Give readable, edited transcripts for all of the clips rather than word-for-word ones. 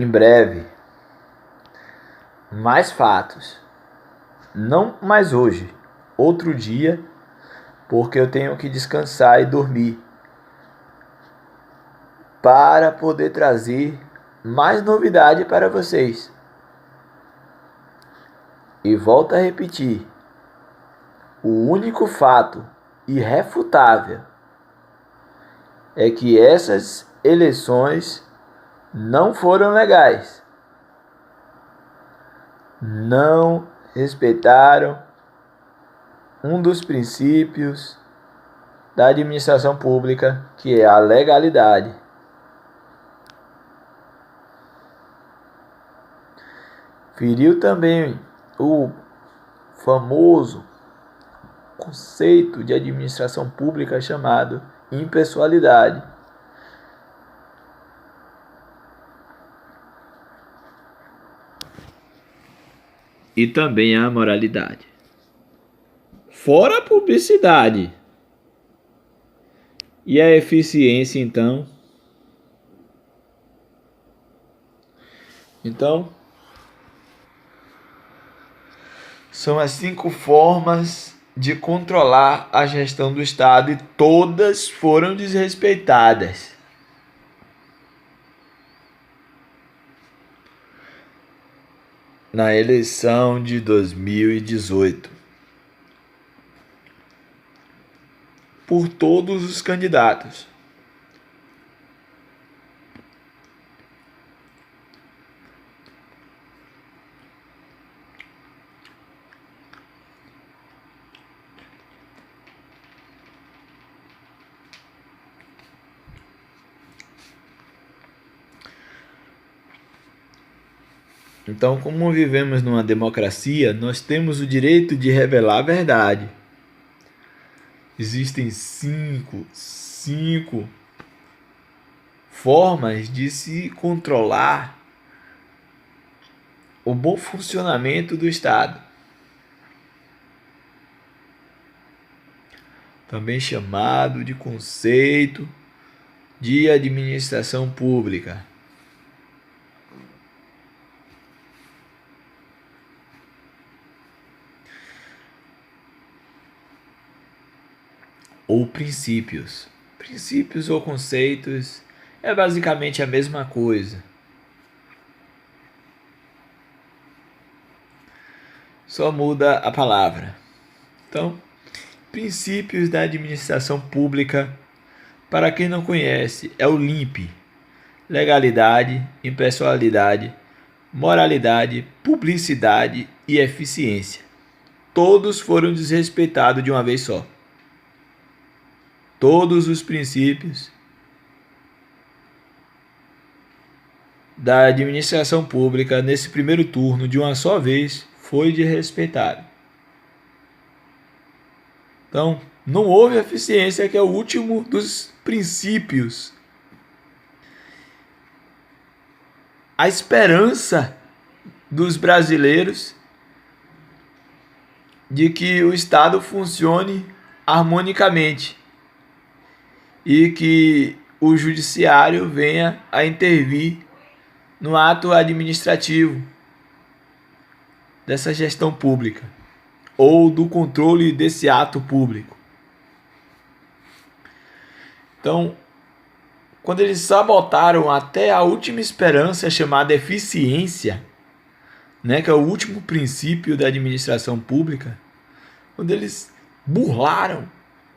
em breve. Mais fatos. Não mais hoje. Outro dia, porque eu tenho que descansar e dormir, para poder trazer mais novidade para vocês. E volto a repetir, o único fato irrefutável é que essas eleições não foram legais. Não respeitaram um dos princípios da administração pública, que é a legalidade. Feriu também o famoso conceito de administração pública chamado impessoalidade. E também a moralidade. Fora a publicidade. E a eficiência, então? São as 5 formas de controlar a gestão do Estado e todas foram desrespeitadas. Na eleição de 2018, por todos os candidatos. Então, como vivemos numa democracia, nós temos o direito de revelar a verdade. Existem cinco formas de se controlar o bom funcionamento do Estado, também chamado de conceito de administração pública. Ou princípios. Princípios ou conceitos é basicamente a mesma coisa. Só muda a palavra. Então, princípios da administração pública, para quem não conhece, é o LIMP: legalidade, impessoalidade, moralidade, publicidade e eficiência. Todos foram desrespeitados de uma vez só. Todos os princípios da administração pública nesse primeiro turno de uma só vez foi desrespeitado. Então, não houve eficiência, que é o último dos princípios. A esperança dos brasileiros de que o Estado funcione harmonicamente e que o judiciário venha a intervir no ato administrativo dessa gestão pública ou do controle desse ato público. Então, quando eles sabotaram até a última esperança chamada eficiência, que é o último princípio da administração pública, quando eles burlaram,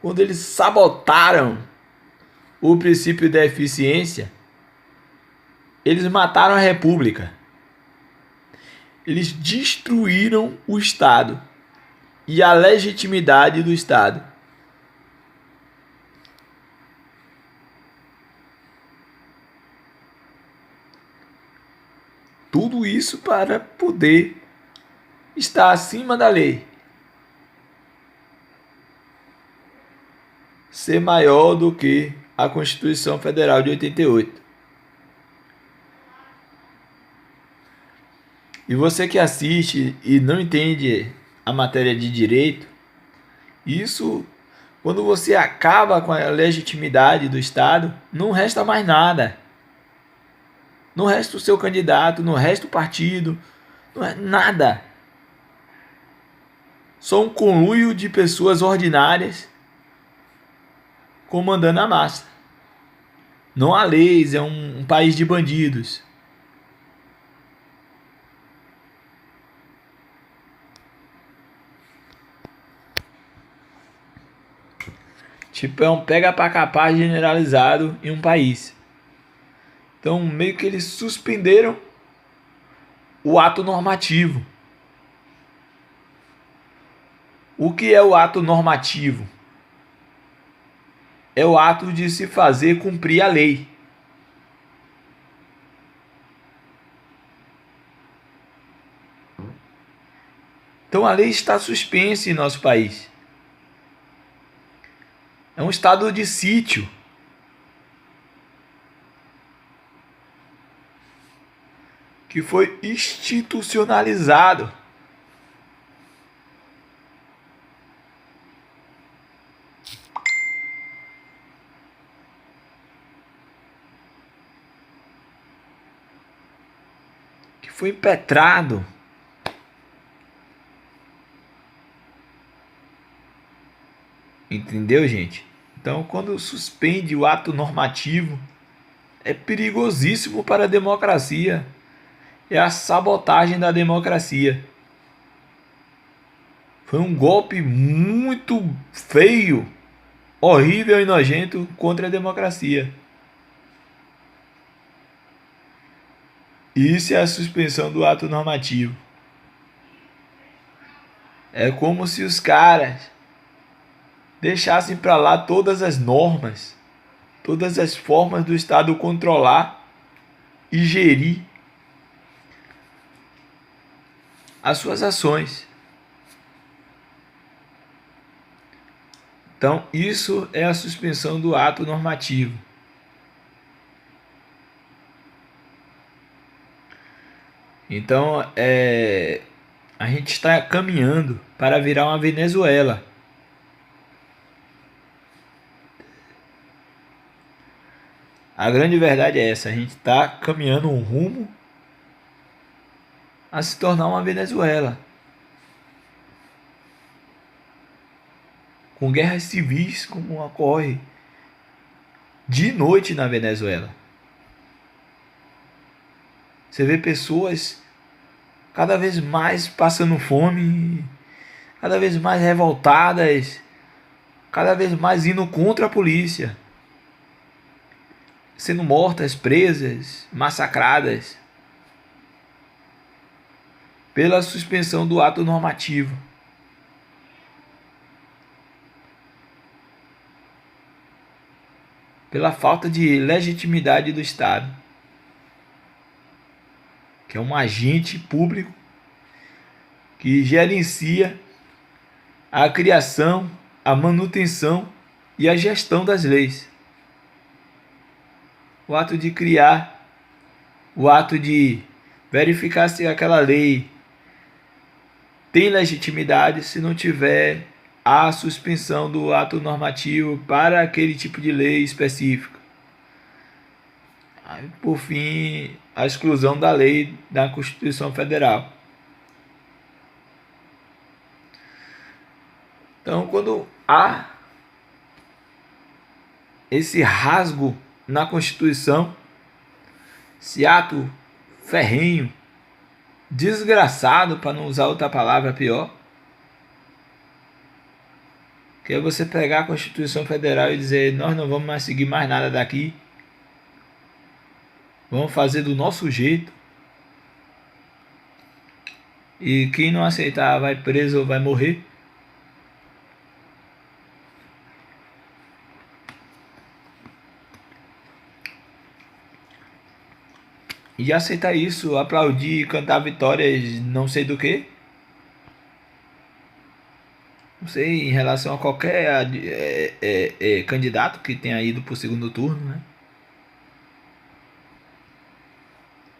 quando eles sabotaram o princípio da eficiência, eles mataram a República. Eles destruíram o Estado e a legitimidade do Estado. Tudo isso para poder estar acima da lei, ser maior do que a Constituição Federal de 88. E você que assiste e não entende a matéria de direito, isso, quando você acaba com a legitimidade do Estado, não resta mais nada. não resta o seu candidato, não resta o partido, não é nada. Só um conluio de pessoas ordinárias comandando a massa. Não há leis, é um país de bandidos. Tipo, é um pega pra capar generalizado em um país. Então, meio que eles suspenderam o ato normativo. O que é o ato normativo? É o ato de se fazer cumprir a lei. Então a lei está suspensa em nosso país. É um estado de sítio. Que foi institucionalizado. Que foi impetrado. Entendeu, gente? Então, quando suspende o ato normativo, é perigosíssimo para a democracia. É a sabotagem da democracia. Foi um golpe muito feio, horrível e nojento contra a democracia. Isso é a suspensão do ato normativo. É como se os caras deixassem para lá todas as normas, todas as formas do Estado controlar e gerir as suas ações. Então, isso é a suspensão do ato normativo. Então, a gente está caminhando para virar uma Venezuela. A grande verdade é essa, a gente está caminhando um rumo a se tornar uma Venezuela. Com guerras civis como ocorre de noite na Venezuela. Você vê pessoas cada vez mais passando fome, cada vez mais revoltadas, cada vez mais indo contra a polícia, sendo mortas, presas, massacradas pela suspensão do ato normativo. Pela falta de legitimidade do Estado, que é um agente público que gerencia a criação, a manutenção e a gestão das leis. O ato de criar, o ato de verificar se aquela lei tem legitimidade, se não tiver a suspensão do ato normativo para aquele tipo de lei específica. Aí, por fim, a exclusão da lei da Constituição Federal. Então, quando há esse rasgo na Constituição, esse ato ferrenho, desgraçado, para não usar outra palavra pior, que é você pegar a Constituição Federal e dizer: nós não vamos mais seguir mais nada daqui, vamos fazer do nosso jeito, e quem não aceitar vai preso ou vai morrer. E aceitar isso, aplaudir, cantar vitórias, não sei do que. Não sei, em relação a qualquer candidato que tenha ido para o segundo turno, né?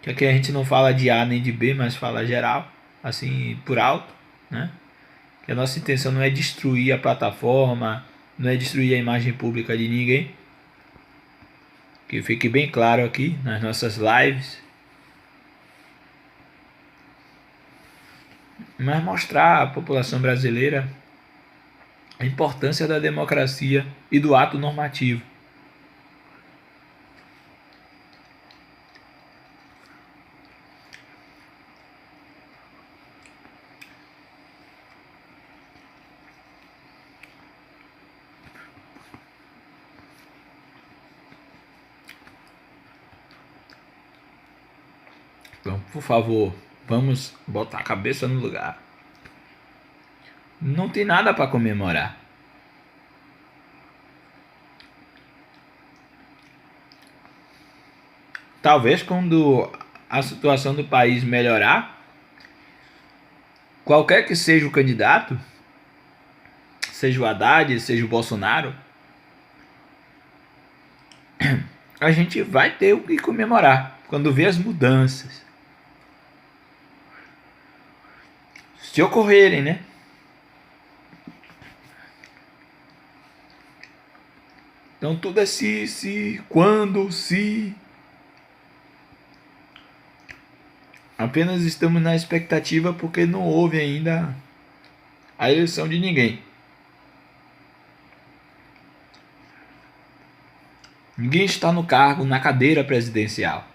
Que aqui a gente não fala de A nem de B, mas fala geral, assim, por alto, né? Que a nossa intenção não é destruir a plataforma, não é destruir a imagem pública de ninguém. que fique bem claro aqui nas nossas lives, mas mostrar à população brasileira a importância da democracia e do ato normativo. Então, por favor, vamos botar a cabeça no lugar. Não tem nada para comemorar. Talvez quando a situação do país melhorar, qualquer que seja o candidato, seja o Haddad, seja o Bolsonaro, a gente vai ter o que comemorar quando vê as mudanças. Se ocorrerem, né? Então tudo é se, quando, se. Apenas estamos na expectativa porque não houve ainda a eleição de ninguém. Ninguém está no cargo, na cadeira presidencial.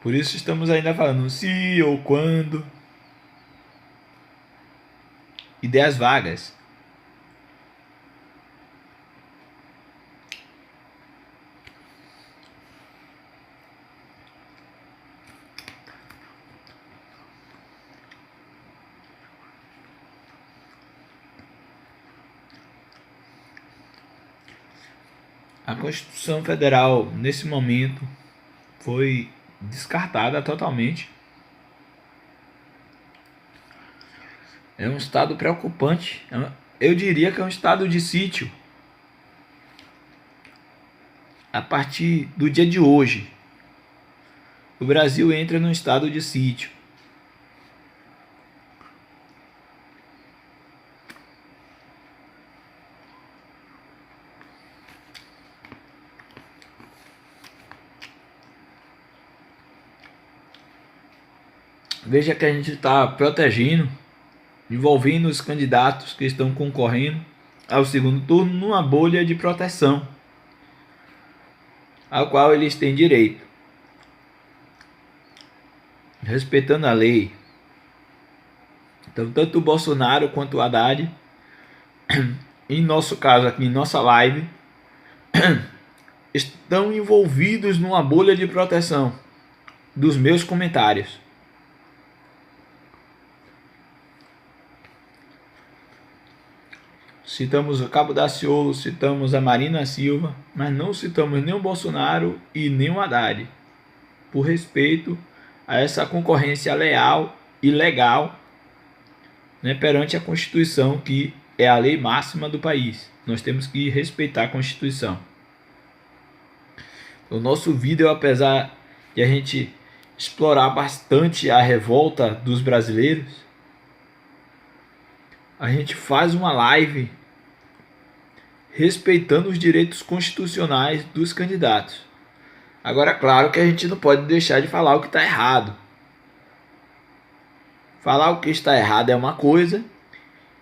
Por isso estamos ainda falando se ou quando. Ideias vagas. A Constituição Federal, nesse momento, foi descartada totalmente. É um estado preocupante. Eu diria que é um estado de sítio. A partir do dia de hoje, o Brasil entra num estado de sítio. Veja que a gente está protegendo, envolvendo os candidatos que estão concorrendo ao segundo turno numa bolha de proteção, ao qual eles têm direito, respeitando a lei. Então, tanto o Bolsonaro quanto o Haddad, em nosso caso aqui, em nossa live, estão envolvidos numa bolha de proteção dos meus comentários. Citamos o Cabo Daciolo, citamos a Marina Silva, mas não citamos nem o Bolsonaro e nem o Haddad, por respeito a essa concorrência leal e legal, né, perante a Constituição, que é a lei máxima do país. Nós temos que respeitar a Constituição. O nosso vídeo, apesar de a gente explorar bastante a revolta dos brasileiros, a gente faz uma live respeitando os direitos constitucionais dos candidatos. Agora, claro que a gente não pode deixar de falar o que está errado. Falar o que está errado é uma coisa,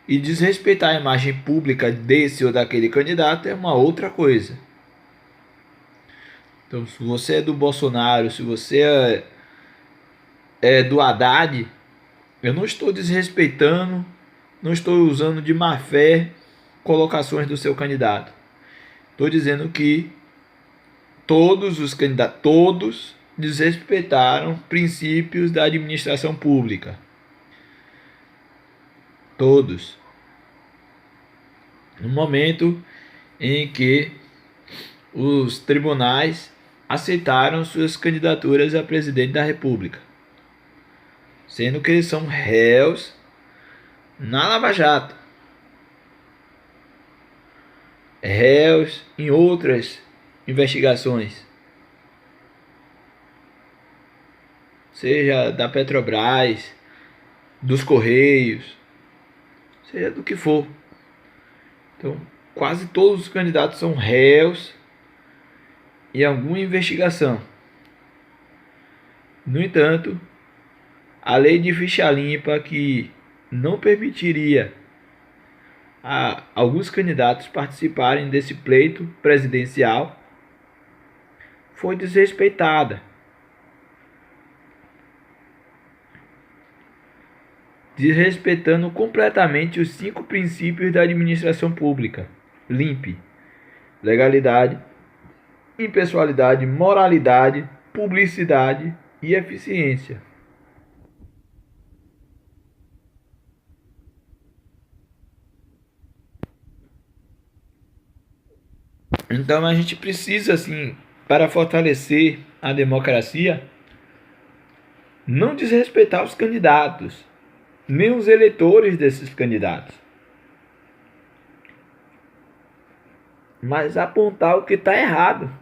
e desrespeitar a imagem pública desse ou daquele candidato é uma outra coisa. Então, se você é do Bolsonaro, se você é do Haddad, eu não estou desrespeitando, não estou usando de má fé colocações do seu candidato. Estou dizendo que todos os candidatos, todos desrespeitaram princípios da administração pública. Todos. No momento em que os tribunais aceitaram suas candidaturas a presidente da República, sendo que eles são réus na Lava Jato, réus em outras investigações, seja da Petrobras, dos Correios, seja do que for. Então, quase todos os candidatos são réus em alguma investigação. No entanto, a lei de ficha limpa, que não permitiria a alguns candidatos participarem desse pleito presidencial, foi desrespeitada, desrespeitando completamente os 5 princípios da administração pública: limpe, legalidade, impessoalidade, moralidade, publicidade e eficiência. Então a gente precisa, assim, para fortalecer a democracia, não desrespeitar os candidatos, nem os eleitores desses candidatos, mas apontar o que está errado.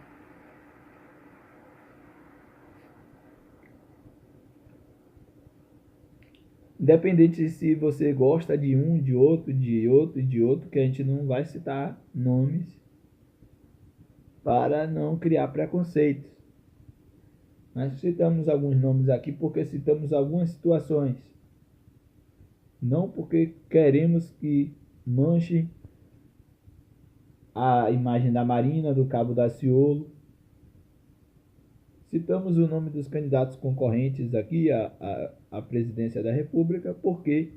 Independente se você gosta de um, de outro, que a gente não vai citar nomes para não criar preconceitos. Nós citamos alguns nomes aqui porque citamos algumas situações, não porque queremos que manche a imagem da Marina, do Cabo Daciolo. Citamos o nome dos candidatos concorrentes aqui à presidência da República porque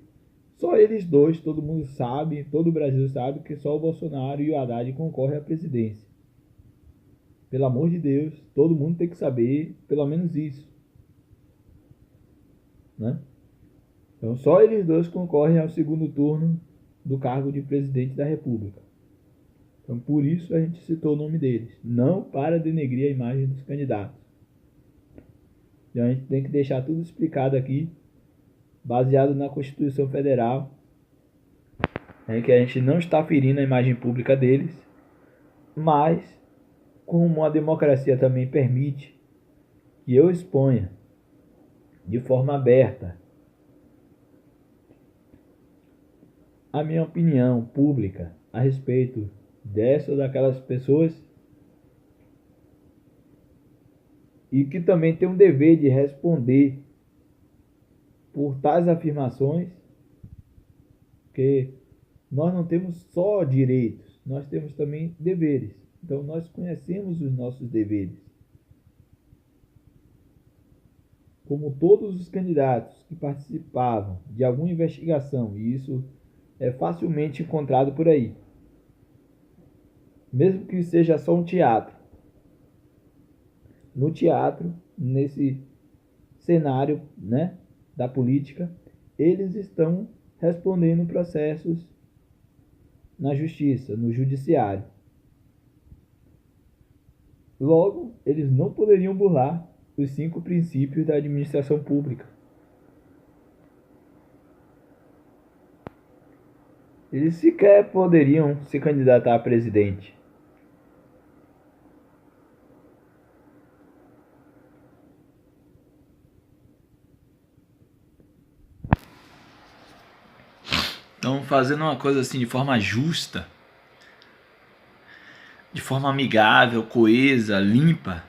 só eles dois, todo mundo sabe, todo o Brasil sabe que só o Bolsonaro e o Haddad concorrem à presidência. Pelo amor de Deus, todo mundo tem que saber pelo menos isso, né? Então só eles dois concorrem ao segundo turno do cargo de presidente da República. Então por isso a gente citou o nome deles, não para denegrir a imagem dos candidatos. Então a gente tem que deixar tudo explicado aqui, baseado na Constituição Federal, em que a gente não está ferindo a imagem pública deles, mas como a democracia também permite que eu exponha de forma aberta a minha opinião pública a respeito dessa ou daquelas pessoas, e que também tem um dever de responder por tais afirmações, porque nós não temos só direitos, nós temos também deveres. Então nós conhecemos os nossos deveres. Como todos os candidatos que participavam de alguma investigação, e isso é facilmente encontrado por aí, mesmo que seja só um teatro. No teatro, nesse cenário, né, da política, eles estão respondendo processos na justiça, no judiciário. Logo, eles não poderiam burlar os 5 princípios da administração pública. Eles sequer poderiam se candidatar a presidente. Então, fazendo uma coisa assim de forma justa, de forma amigável, coesa, limpa,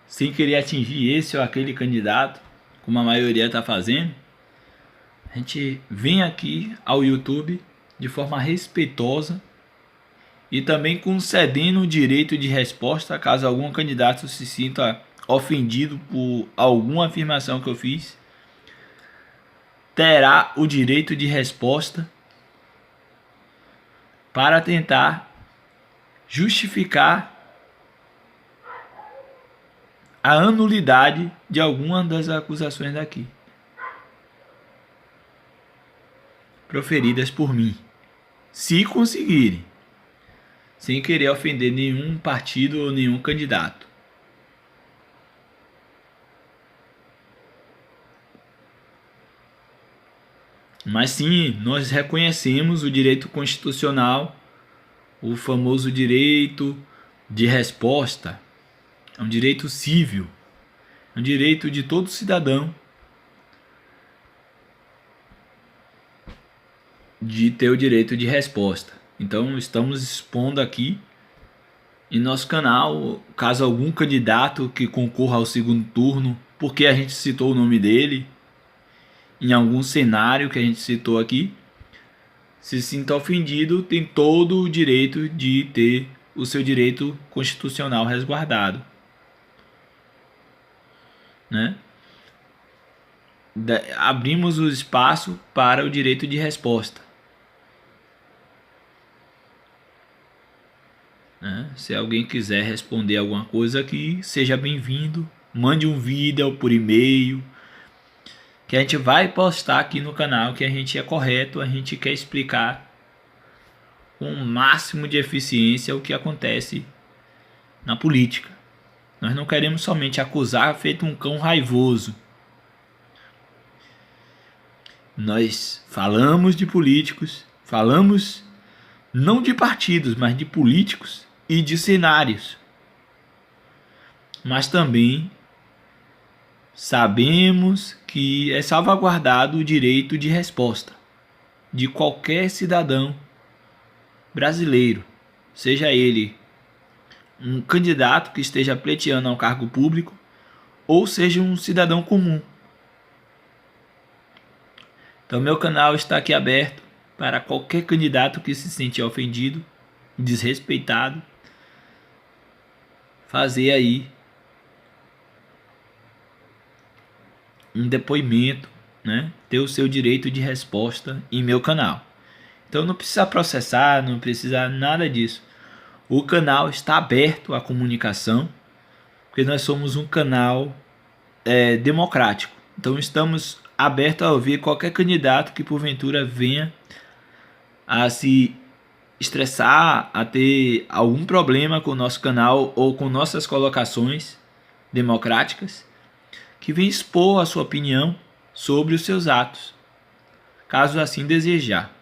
sem querer atingir esse ou aquele candidato, como a maioria está fazendo, a gente vem aqui ao YouTube de forma respeitosa e também concedendo o direito de resposta caso algum candidato se sinta ofendido por alguma afirmação que eu fiz. Terá o direito de resposta para tentar justificar a anulidade de alguma das acusações daqui, proferidas por mim, se conseguirem, sem querer ofender nenhum partido ou nenhum candidato. Mas sim, nós reconhecemos o direito constitucional, o famoso direito de resposta. É um direito civil, é um direito de todo cidadão de ter o direito de resposta. Então estamos expondo aqui em nosso canal, caso algum candidato que concorra ao segundo turno, porque a gente citou o nome dele, em algum cenário que a gente citou aqui, se sinta ofendido, tem todo o direito de ter o seu direito constitucional resguardado, né? Abrimos o espaço para o direito de resposta, né? Se alguém quiser responder alguma coisa aqui, seja bem-vindo. Mande um vídeo por e-mail, que a gente vai postar aqui no canal, que a gente é correto, a gente quer explicar com o máximo de eficiência o que acontece na política. Nós não queremos somente acusar feito um cão raivoso. Nós falamos de políticos, falamos não de partidos, mas de políticos e de cenários. Mas também sabemos que é salvaguardado o direito de resposta de qualquer cidadão brasileiro, seja ele um candidato que esteja pleiteando ao cargo público ou seja um cidadão comum. Então meu canal está aqui aberto para qualquer candidato que se sentir ofendido, desrespeitado, fazer aí um depoimento, né? Ter o seu direito de resposta em meu canal. Então não precisa processar, não precisa nada disso. O canal está aberto à comunicação, porque nós somos um canal democrático. Então estamos abertos a ouvir qualquer candidato que porventura venha a se estressar, a ter algum problema com o nosso canal ou com nossas colocações democráticas, que venha expor a sua opinião sobre os seus atos, caso assim desejar.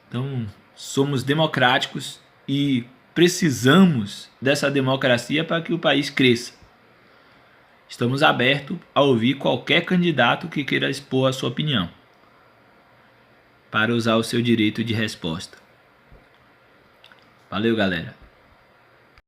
Então, somos democráticos e precisamos dessa democracia para que o país cresça. Estamos abertos a ouvir qualquer candidato que queira expor a sua opinião, para usar o seu direito de resposta. Valeu, galera.